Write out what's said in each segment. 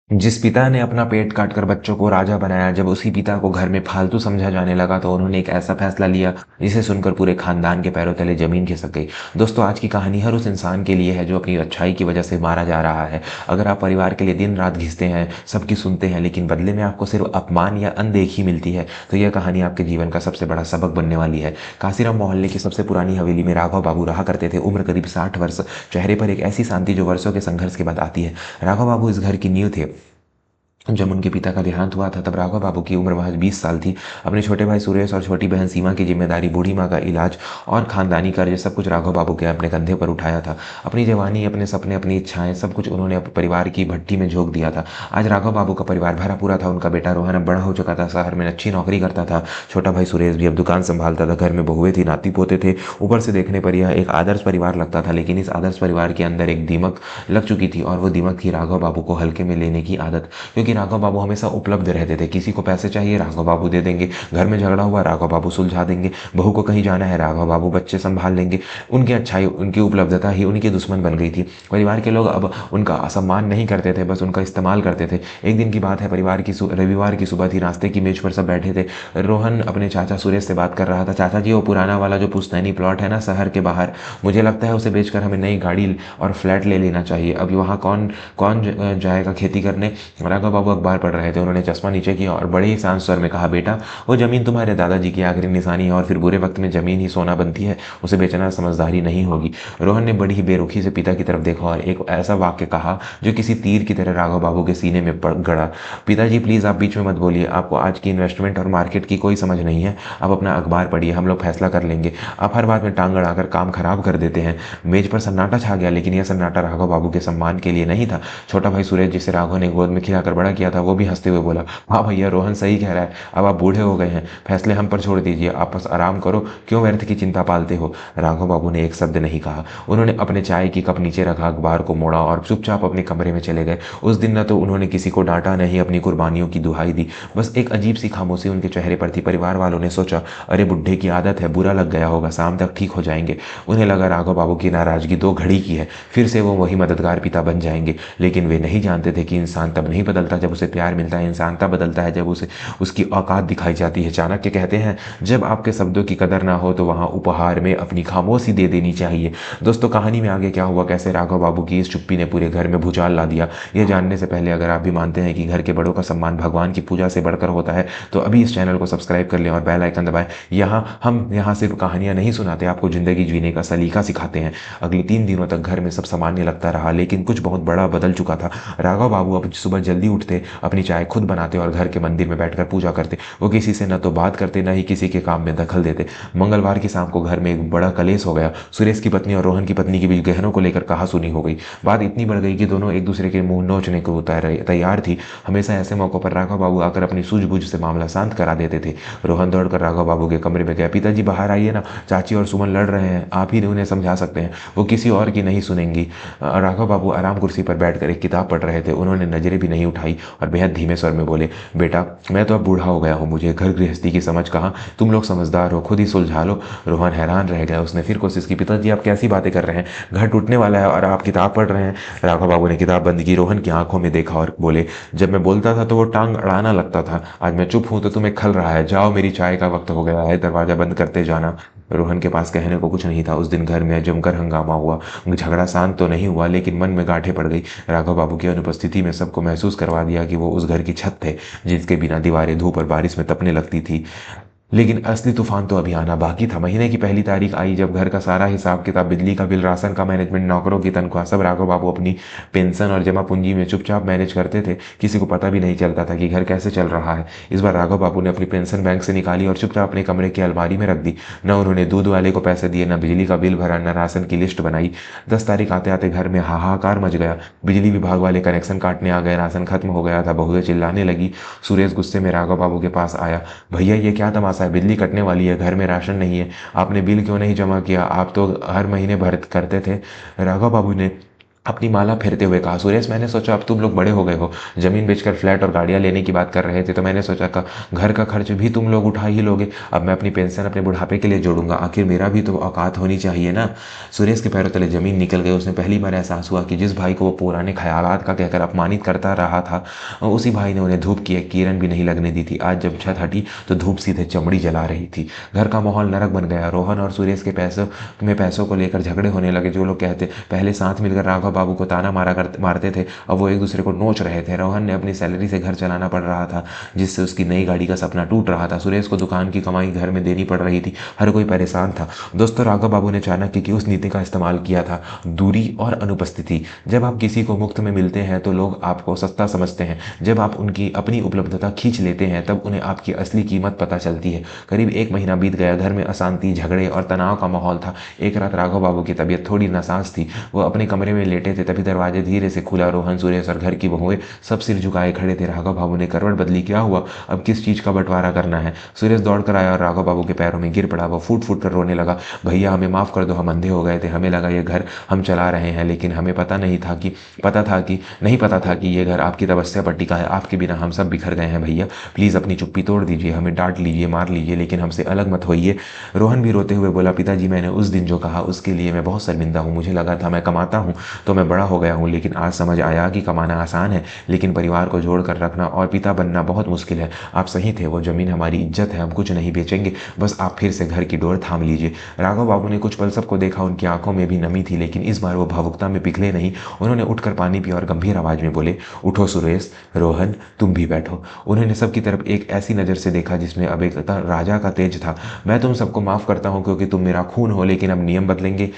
जिस पिता ने अपना पेट काटकर बच्चों को राजा बनाया, जब उसी पिता को घर में फालतू समझा जाने लगा तो उन्होंने एक ऐसा फैसला लिया जिसे सुनकर पूरे खानदान के पैरों तले जमीन खिसक गई। दोस्तों, आज की कहानी हर उस इंसान के लिए है जो अपनी अच्छाई की वजह से मारा जा रहा है। अगर आप परिवार के लिए दिन रात घिसते हैं, सबकी सुनते हैं, लेकिन बदले में आपको सिर्फ अपमान या अनदेखी मिलती है, तो यह कहानी आपके जीवन का सबसे बड़ा सबक बनने वाली है। काशीराम मोहल्ले की सबसे पुरानी हवेली में राघव बाबू रहा करते थे। उम्र करीब 60 वर्ष, चेहरे पर एक ऐसी शांति जो वर्षों के संघर्ष के बाद आती है। राघव बाबू इस घर की नींव थे। जब उनके पिता का देहांत हुआ था तब राघव बाबू की उम्र महज 20 साल थी। अपने छोटे भाई सुरेश और छोटी बहन सीमा की जिम्मेदारी, बूढ़ी माँ का इलाज और खानदानी कर्ज, सब कुछ राघव बाबू के अपने कंधे पर उठाया था। अपनी जवानी, अपने सपने, अपनी इच्छाएं, सब कुछ उन्होंने परिवार की भट्टी में झोंक दिया था। आज राघव बाबू का परिवार भरा पूरा था। उनका बेटा रोहन अब बड़ा हो चुका था, शहर में अच्छी नौकरी करता था। छोटा भाई सुरेश भी अब दुकान संभालता था। घर में बहुएं थी, नाती पोते थे। ऊपर से देखने पर यह एक आदर्श परिवार लगता था, लेकिन इस आदर्श परिवार के अंदर एक दीमक लग चुकी थी, और वो दीमक थी राघव बाबू को हल्के में लेने की आदत। क्योंकि राघव बाबू हमेशा उपलब्ध रहते थे। किसी को पैसे चाहिए, राघव बाबू दे देंगे। घर में झगड़ा हुआ, राघव बाबू सुलझा देंगे। बहू को कहीं जाना है, राघव बाबू बच्चे संभाल लेंगे। उनकी अच्छाई, उनकी उपलब्धता ही उनकी दुश्मन बन गई थी। परिवार के लोग अब उनका असम्मान नहीं करते थे, बस उनका इस्तेमाल करते थे। एक दिन की बात है, रविवार की सुबह थी। नाश्ते की मेज पर सब बैठे थे। रोहन अपने चाचा सुरेश से बात कर रहा था। चाचा जी, वो पुराना वाला जो पुश्तैनी प्लॉट है ना शहर के बाहर, मुझे लगता है उसे बेचकर हमें नई गाड़ी और फ्लैट ले लेना चाहिए। अब वहाँ कौन कौन जाएगा खेती करने। राघव बाबू अखबार पढ़ रहे थे। उन्होंने चश्मा नीचे किया और बड़े ही शांत स्वर में कहा, बेटा, वो जमीन तुम्हारे दादाजी की आखिरी निशानी है, और फिर बुरे वक्त में जमीन ही सोना बनती है। उसे बेचना समझदारी नहीं होगी। रोहन ने बड़ी ही बेरुखी से पिता की तरफ देखा और एक ऐसा वाक्य कहा जो किसी तीर की तरह राघव बाबू के सीने में गड़ा। पिताजी, प्लीज आप बीच में मत बोलिए। आपको आज की इन्वेस्टमेंट और मार्केट की कोई समझ नहीं है। आप अपना अखबार पढ़िए, हम लोग फैसला कर लेंगे। आप हर बात में टांग अड़ाकर काम खराब कर देते हैं। मेज पर सन्नाटा छा गया, लेकिन यह सन्नाटा राघव बाबू के सम्मान के लिए नहीं था। छोटा भाई सुरेश, जिसे राघव ने गोद में खिलाकर बड़ा किया था, वो भी हंसते हुए बोला, हाँ भैया, रोहन सही कह रहा है। अब आप बूढ़े हो गए हैं, फैसले हम पर छोड़ दीजिए। आप बस आराम करो, क्यों व्यर्थ की चिंता पालते हो। राघव बाबू ने एक शब्द नहीं कहा। उन्होंने अपने चाय की कप नीचे रखा, अखबार को मोड़ा और चुपचाप अपने कमरे में चले गए। उस दिन न तो उन्होंने किसी को डांटा, नहीं अपनी कुर्बानियों की दुहाई दी। बस एक अजीब सी खामोशी उनके चेहरे पर थी। परिवार वालों ने सोचा, अरे बुढ़े की आदत है, बुरा लग गया होगा, शाम तक ठीक हो जाएंगे। उन्हें लगा राघव बाबू की नाराजगी 2 घड़ी की है, फिर से वो वही मददगार पिता बन जाएंगे। लेकिन वे नहीं जानते थे कि इंसान तब नहीं बदलता जब उसे प्यार मिलता है। इंसान तब बदलता है जब उसे उसकी औकात दिखाई जाती है। चाणक्य कहते हैं, जब आपके शब्दों की कदर ना हो तो वहां उपहार में अपनी खामोशी दे देनी चाहिए। दोस्तों, कहानी में आगे क्या हुआ, कैसे राघव बाबू की इस चुप्पी ने पूरे घर में भूचाल ला दिया, यह जानने से पहले अगर आप भी मानते हैं कि घर के बड़ों का सम्मान भगवान की पूजा से बढ़कर होता है, तो अभी इस चैनल को सब्सक्राइब कर लें और बेल आइकन दबाएं। हम यहाँ सिर्फ कहानियां नहीं सुनाते, आपको जिंदगी जीने का सलीका सिखाते हैं। अगले 3 दिनों तक घर में सब सामान्य लगता रहा, लेकिन कुछ बहुत बड़ा बदल चुका था। राघव बाबू अब सुबह जल्दी उठते, अपनी चाय खुद बनाते और घर के मंदिर में बैठकर पूजा करते। वो किसी से न तो बात करते, न ही किसी के काम में दखल देते। मंगलवार की शाम को घर में एक बड़ा कलेश हो गया। सुरेश की पत्नी और रोहन की पत्नी के बीच गहनों को लेकर कहासुनी हो गई। बात इतनी बढ़ गई कि दोनों एक दूसरे के मुंह नोचने को तैयार थी। हमेशा ऐसे मौकों पर राघव बाबू आकर अपनी सूझबूझ से मामला शांत करा देते थे। रोहन दौड़कर राघव बाबू के कमरे में गया। पिताजी, बाहर आइए ना, चाची और सुमन लड़ रहे हैं, आप ही उन्हें समझा सकते हैं, वो किसी और की नहीं सुनेंगी। राघव बाबू आराम कुर्सी पर बैठकर एक किताब पढ़ रहे थे। उन्होंने नजरें भी नहीं उठाई और बेहद धीमे स्वर में बोले, बेटा, मैं तो अब बूढ़ा हो गया हूँ, मुझे घर गृहस्थी की समझ कहाँ, तुम लोग समझदार हो, खुद ही सुलझा लो। रोहन हैरान रह गया। उसने फिर कोशिश की, पिताजी आप कैसी बातें कर रहे हैं, घर टूटने वाला है और आप किताब पढ़ रहे हैं। राघव बाबू ने किताब बंद की, रोहन की आंखों में देखा और बोले, जब मैं बोलता था तो वो टांग अड़ाना लगता था, आज मैं चुप हूं तो तुम्हें खल रहा है। जाओ, मेरी चाय का वक्त हो गया है, दरवाजा बंद करते जाना। रोहन के पास कहने को कुछ नहीं था। उस दिन घर में जमकर हंगामा हुआ। झगड़ा शांत तो नहीं हुआ, लेकिन मन में गांठें पड़ गई। राघव बाबू की अनुपस्थिति में सबको महसूस करवा दिया कि वो उस घर की छत थे जिसके बिना दीवारें धूप और बारिश में तपने लगती थी। लेकिन असली तूफान तो अभी आना बाकी था। महीने की पहली तारीख आई, जब घर का सारा हिसाब किताब, बिजली का बिल, राशन का मैनेजमेंट, नौकरों की तनख्वाह, सब राघव बाबू अपनी पेंशन और जमा पूंजी में चुपचाप मैनेज करते थे। किसी को पता भी नहीं चलता था कि घर कैसे चल रहा है। इस बार राघव बाबू ने अपनी पेंशन बैंक से निकाली और चुपचाप अपने कमरे की अलमारी में रख दी। न उन्होंने दूध वाले को पैसे दिए, न बिजली का बिल भरा, न राशन की लिस्ट बनाई। 10 तारीख आते आते घर में हाहाकार मच गया। बिजली विभाग वाले कनेक्शन काटने आ गए, राशन खत्म हो गया था, बहुएं चिल्लाने लगी। सुरेश गुस्से में राघव बाबू के पास आया, भैया ये क्या तमाशा है, बिजली कटने वाली है, घर में राशन नहीं है, आपने बिल क्यों नहीं जमा किया, आप तो हर महीने भर करते थे। राघव बाबू ने अपनी माला फेरते हुए कहा, सुरेश मैंने सोचा अब तुम लोग बड़े हो गए हो, ज़मीन बेचकर फ्लैट और गाड़ियाँ लेने की बात कर रहे थे, तो मैंने सोचा घर का खर्च भी तुम लोग उठा ही लोगे। अब मैं अपनी पेंशन अपने बुढ़ापे के लिए जोड़ूंगा, आखिर मेरा भी तो औकात होनी चाहिए ना। सुरेश के पैरों तले ज़मीन निकल गई। उसने पहली बार एहसास हुआ कि जिस भाई को वो पुराने ख्यालात का कहकर अपमानित करता रहा था, उसी भाई ने उन्हें धूप की एक किरण भी नहीं लगने दी थी। आज जब छत हटी तो धूप सीधे चमड़ी जला रही थी। घर का माहौल नरक बन गया। रोहन और सुरेश के पैसों को लेकर झगड़े होने लगे। जो लोग कहते पहले साथ मिलकर राघव बाबू को ताना मारते थे, अब वो एक दूसरे को नोच रहे थे। रोहन ने अपनी सैलरी से घर चलाना पड़ रहा था, जिससे उसकी नई गाड़ी का सपना टूट रहा था। सुरेश को दुकान की कमाई घर में देनी पड़ रही थी। हर कोई परेशान था। दोस्तों, राघव बाबू ने चाणक्य की उस नीति का इस्तेमाल किया था, दूरी और अनुपस्थिति। जब आप किसी को मुफ्त में मिलते हैं तो लोग आपको सस्ता समझते हैं। जब आप उनकी अपनी उपलब्धता खींच लेते हैं तब उन्हें आपकी असली कीमत पता चलती है। करीब 1 महीना बीत गया। घर में अशांति, झगड़े और तनाव का माहौल था। एक रात राघव बाबू की तबीयत थोड़ी नासाज थी। वो अपने कमरे में लेटे थे, तभी दरवाजे धीरे से खुला। रोहन, सुरेश और घर की बहुएं सब सिर झुकाए खड़े थे। राघव बाबू ने करवट बदली। क्या हुआ? अब किस चीज का बंटवारा करना है? सुरेश दौड़ कर आया और राघव बाबू के पैरों में गिर पड़ा। वो फूट फूट कर रोने लगा। भैया, हमें माफ कर दो, हम अंधे हो गए थे। हमें लगा ये घर हम चला रहे हैं, लेकिन हमें नहीं पता था कि ये घर आपकी तपस्या पर टिका है। आपके बिना हम सब बिखर गए हैं। भैया प्लीज अपनी चुप्पी तोड़ दीजिए, हमें डांट लीजिए, मार लीजिए, लेकिन हमसे अलग मत होइए। रोहन भी रोते हुए बोला, पिताजी मैंने उस दिन जो कहा उसके लिए मैं बहुत शर्मिंदा हूँ। मुझे लगा था मैं कमाता हूँ तो मैं बड़ा हो गया हूँ, लेकिन आज समझ आया कि कमाना आसान है, लेकिन परिवार को जोड़ कर रखना और पिता बनना बहुत मुश्किल है। आप सही थे, वो जमीन हमारी इज्जत है, हम कुछ नहीं बेचेंगे, बस आप फिर से घर की डोर थाम लीजिए। राघव बाबू ने कुछ पल सबको देखा। उनकी आंखों में भी नमी थी, लेकिन इस बार वो भावुकता में पिघले नहीं। उन्होंने उठकर पानी पिया और गंभीर आवाज में बोले, उठो सुरेश, रोहन तुम भी बैठो। उन्होंने सबकी तरफ एक ऐसी नज़र से देखा जिसमें अब एक राजा का तेज था। मैं तुम सबको माफ करता हूँ क्योंकि तुम मेरा खून हो, लेकिन अब नियम बदलेंगे।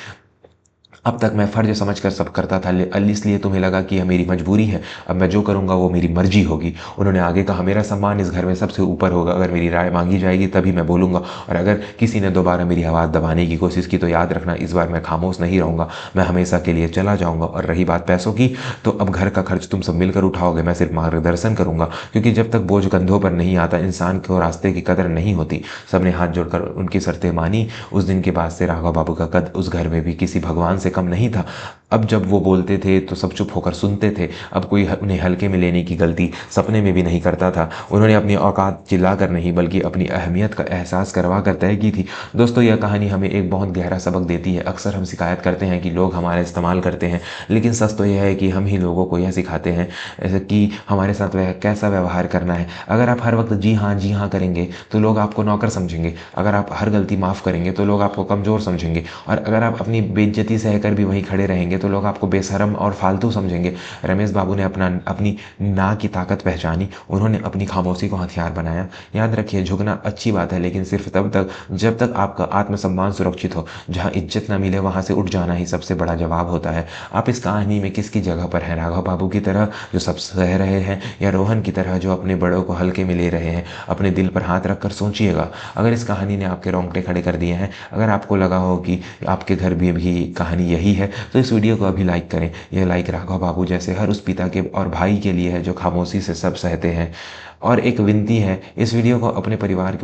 अब तक मैं फर्ज समझकर सब करता था, इसलिए तुम्हें लगा कि यह मेरी मजबूरी है। अब मैं जो करूंगा वो मेरी मर्जी होगी। उन्होंने आगे कहा, मेरा सम्मान इस घर में सबसे ऊपर होगा। अगर मेरी राय मांगी जाएगी तभी मैं बोलूंगा, और अगर किसी ने दोबारा मेरी आवाज़ दबाने की कोशिश की तो याद रखना, इस बार मैं खामोश नहीं रहूंगा, मैं हमेशा के लिए चला जाऊंगा। और रही बात पैसों की, तो अब घर का खर्च तुम सब मिलकर उठाओगे, मैं सिर्फ मार्गदर्शन करूंगा, क्योंकि जब तक बोझ कंधों पर नहीं आता इंसान को रास्ते की कदर नहीं होती। सबने हाथ जोड़कर उनकी शर्तें मानी। उस दिन के बाद से राघव बाबू का कद उस घर में भी किसी भगवान से कम नहीं था। अब जब वो बोलते थे तो सब चुप होकर सुनते थे। अब कोई उन्हें हल्के में लेने की गलती सपने में भी नहीं करता था। उन्होंने अपनी औकात चिल्लाकर नहीं, बल्कि अपनी अहमियत का एहसास करवा कर तय की थी। दोस्तों, यह कहानी हमें एक बहुत गहरा सबक देती है। अक्सर हम शिकायत करते हैं कि लोग हमारा इस्तेमाल करते हैं, लेकिन सच तो यह है कि हम ही लोगों को यह सिखाते हैं कि हमारे साथ वह कैसा व्यवहार करना है। अगर आप हर वक्त जी हाँ करेंगे तो लोग आपको नौकर समझेंगे। अगर आप हर गलती माफ़ करेंगे तो लोग आपको कमज़ोर समझेंगे। और अगर आप अपनी बेइज्जती सहकर भी वहीं खड़े रहेंगे तो लोग आपको बेशरम और फालतू समझेंगे। रमेश बाबू ने अपनी ना की ताकत पहचानी। उन्होंने अपनी खामोशी को हथियार बनाया। याद रखिए, झुकना अच्छी बात है, लेकिन सिर्फ तब तक जब तक आपका आत्मसम्मान सुरक्षित हो। जहाँ इज्जत ना मिले वहाँ से उठ जाना ही सबसे बड़ा जवाब होता है। आप इस कहानी में किसकी जगह पर हैं? राघव बाबू की तरह जो सब सह रहे हैं, या रोहन की तरह जो अपने बड़ों को हल्के में ले रहे हैं? अपने दिल पर हाथ रखकर सोचिएगा। अगर इस कहानी ने आपके रोंगटे खड़े कर दिए हैं, अगर आपको लगा हो कि आपके घर में भी कहानी यही है, तो इस वीडियो को अभी लाइक करें। यह लाइक राघव बाबू जैसे हर उस पिता के और भाई के लिए है जो खामोशी से सब सहते हैं। और एक विनती है, इस वीडियो को अपने परिवार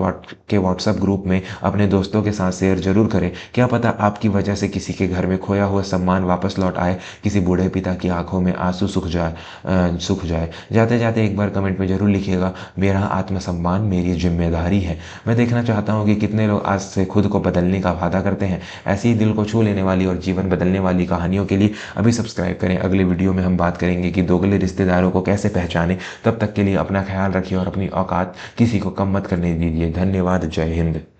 के व्हाट्सएप ग्रुप में अपने दोस्तों के साथ शेयर जरूर करें। क्या पता आपकी वजह से किसी के घर में खोया हुआ सम्मान वापस लौट आए, किसी बूढ़े पिता की आंखों में आंसू सूख जाए। जाते जाते एक बार कमेंट में जरूर लिखिएगा, मेरा आत्मसम्मान मेरी जिम्मेदारी है। मैं देखना चाहता हूँ कि कितने लोग आज से खुद को बदलने का वादा करते हैं। ऐसी ही दिल को छू लेने वाली और जीवन बदलने वाली कहानियों के लिए अभी सब्सक्राइब करें। अगले वीडियो में हम बात करेंगे कि दोगले रिश्तेदारों को कैसे पहचानें। तब तक के लिए अपना ख्याल रखिए और अपनी औकात किसी को कम मत करने दीजिए। धन्यवाद। जय हिंद।